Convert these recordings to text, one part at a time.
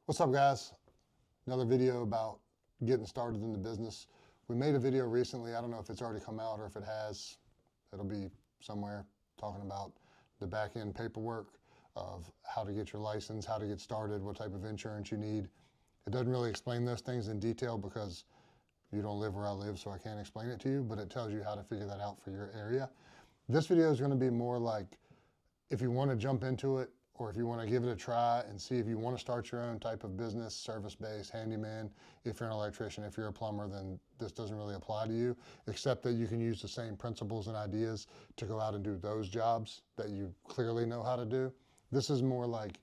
What's up, guys? Another video about getting started in the business. We made a video recently. I don't know if it's already come out or if it has. It'll be somewhere talking about the back end paperwork of how to get your license, how to get started, what type of insurance you need. It doesn't really explain those things in detail because you don't live where I live, so I can't explain it to you, but it tells you how to figure that out for your area. This video is going to be more like if you want to jump into it, or if you want to give it a try and see if you want to start your own type of business, service-based, handyman. If you're an electrician, if you're a plumber, then this doesn't really apply to you, except that you can use the same principles and ideas to go out and do those jobs that you clearly know how to do. This is more like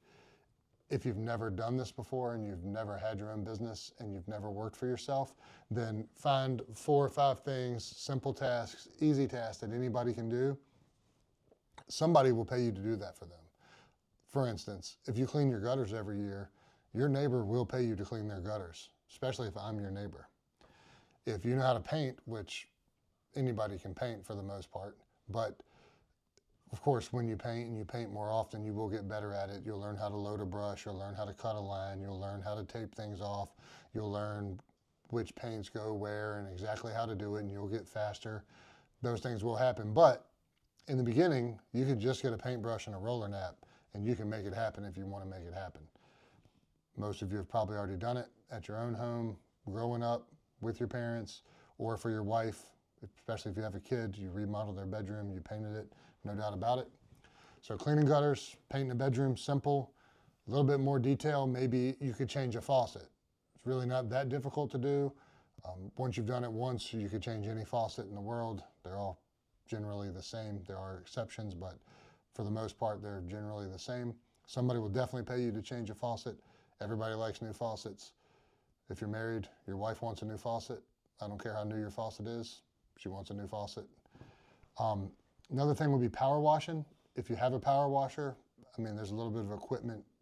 if you've never done this before and you've never had your own business and you've never worked for yourself, then find 4 or 5 things, simple tasks, easy tasks that anybody can do. Somebody will pay you to do that for them. For instance, if you clean your gutters every year, your neighbor will pay you to clean their gutters, especially if I'm your neighbor. If you know how to paint, which anybody can paint for the most part, but of course, when you paint and you paint more often, you will get better at it. You'll learn how to load a brush, you'll learn how to cut a line, you'll learn how to tape things off, you'll learn which paints go where and exactly how to do it, and you'll get faster. Those things will happen, but in the beginning, you could just get a paintbrush and a roller nap, and you can make it happen if you want to make it happen. Most of you have probably already done it at your own home, growing up with your parents, or for your wife, especially if you have a kid, you remodeled their bedroom, you painted it, no doubt about it. So cleaning gutters, painting a bedroom, simple. A little bit more detail, maybe you could change a faucet. It's really not that difficult to do. Once you've done it once, you could change any faucet in the world. They're all generally the same. There are exceptions, but for the most part, they're generally the same. Somebody will definitely pay you to change a faucet. Everybody likes new faucets. If you're married, your wife wants a new faucet. I don't care how new your faucet is. She wants a new faucet. Another thing would be power washing. If you have a power washer, I mean, there's a little bit of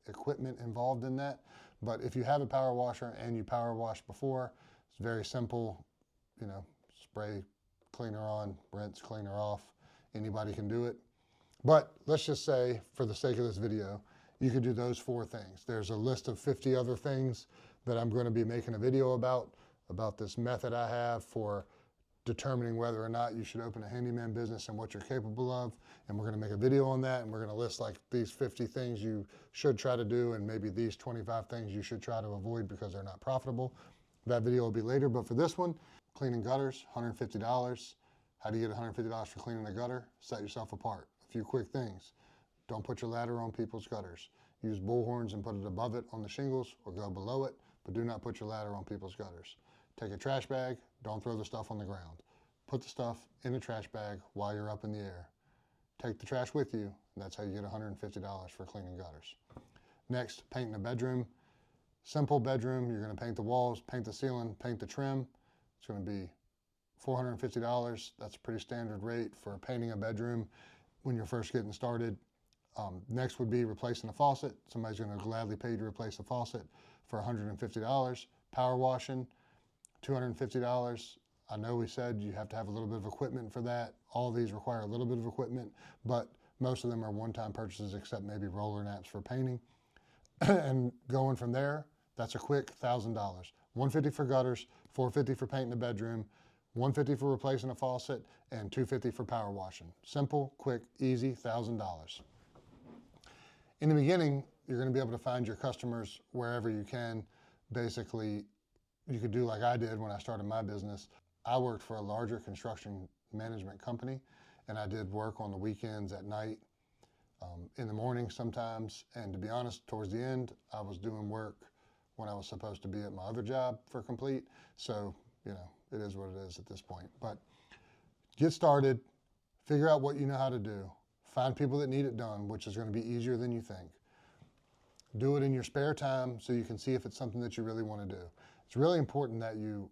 equipment involved in that. But if you have a power washer and you power washed before, it's very simple. You know, spray cleaner on, rinse cleaner off. Anybody can do it. But let's just say, for the sake of this video, you could do those 4 things. There's a list of 50 other things that I'm going to be making a video about this method I have for determining whether or not you should open a handyman business and what you're capable of. And we're going to make a video on that, and we're going to list like these 50 things you should try to do and maybe these 25 things you should try to avoid because they're not profitable. That video will be later, but for this one, cleaning gutters, $150. How do you get $150 for cleaning a gutter? Set yourself apart. A few quick things. Don't put your ladder on people's gutters. Use bullhorns and put it above it on the shingles or go below it, but do not put your ladder on people's gutters. Take a trash bag. Don't throw the stuff on the ground. Put the stuff in a trash bag while you're up in the air. Take the trash with you. And that's how you get $150 for cleaning gutters. Next, painting a bedroom. Simple bedroom. You're going to paint the walls, paint the ceiling, paint the trim. It's going to be $450. That's a pretty standard rate for painting a bedroom when you're first getting started. Next would be replacing a faucet. Somebody's going to gladly pay you to replace a faucet for $150. Power washing, $250. I know we said you have to have a little bit of equipment for that. All of these require a little bit of equipment, but most of them are one-time purchases except maybe roller naps for painting. And going from there, that's a quick $1,000. $150 for gutters, $450 for painting the bedroom, $150 for replacing a faucet, and $250 for power washing. Simple, quick, easy, $1,000. In the beginning, you're going to be able to find your customers wherever you can. Basically, you could do like I did when I started my business. I worked for a larger construction management company, and I did work on the weekends, at night, in the morning sometimes. And to be honest, towards the end, I was doing work when I was supposed to be at my other job for complete. So, you know, it is what it is at this point. But get started, figure out what you know how to do, find people that need it done, which is going to be easier than you think. Do it in your spare time so you can see if it's something that you really want to do. It's really important that you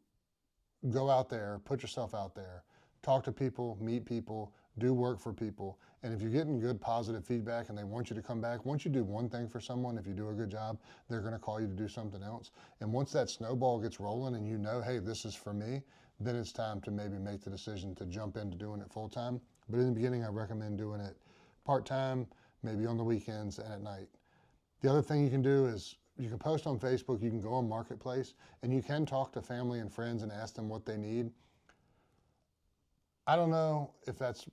go out there, put yourself out there, talk to people, meet people, do work for people. And if you're getting good positive feedback and they want you to come back, once you do one thing for someone, if you do a good job, they're going to call you to do something else. And once that snowball gets rolling and you know, hey, this is for me, then it's time to maybe make the decision to jump into doing it full time. But in the beginning, I recommend doing it part time, maybe on the weekends and at night. The other thing you can do is you can post on Facebook, you can go on Marketplace, and you can talk to family and friends and ask them what they need. I don't know if that's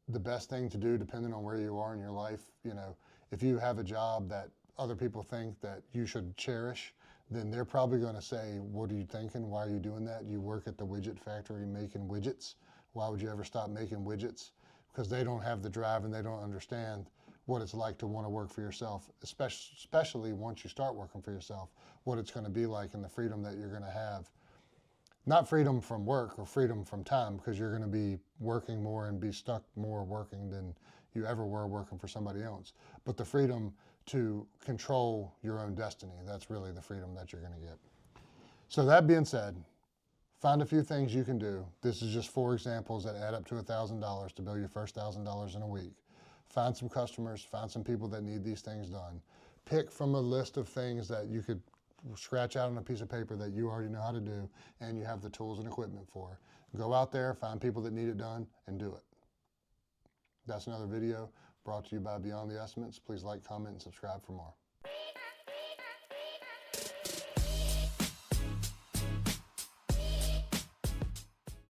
the best thing to do depending on where you are in your life. You know, if you have a job that other people think that you should cherish, then they're probably going to say, what are you thinking? Why are you doing that? You work at the widget factory making widgets. Why would you ever stop making widgets? Because they don't have the drive and they don't understand what it's like to want to work for yourself, especially once you start working for yourself, what it's going to be like and the freedom that you're going to have. Not freedom from work or freedom from time, because you're going to be working more and be stuck more working than you ever were working for somebody else. But the freedom to control your own destiny, that's really the freedom that you're going to get. So that being said, find a few things you can do. This is just 4 examples that add up to $1,000 to build your first $1,000 in a week. Find some customers, find some people that need these things done. Pick from a list of things that you could scratch out on a piece of paper that you already know how to do and you have the tools and equipment for. Go out there, find people that need it done, and do it. That's another video brought to you by Beyond the Estimates. Please like, comment, and subscribe for more.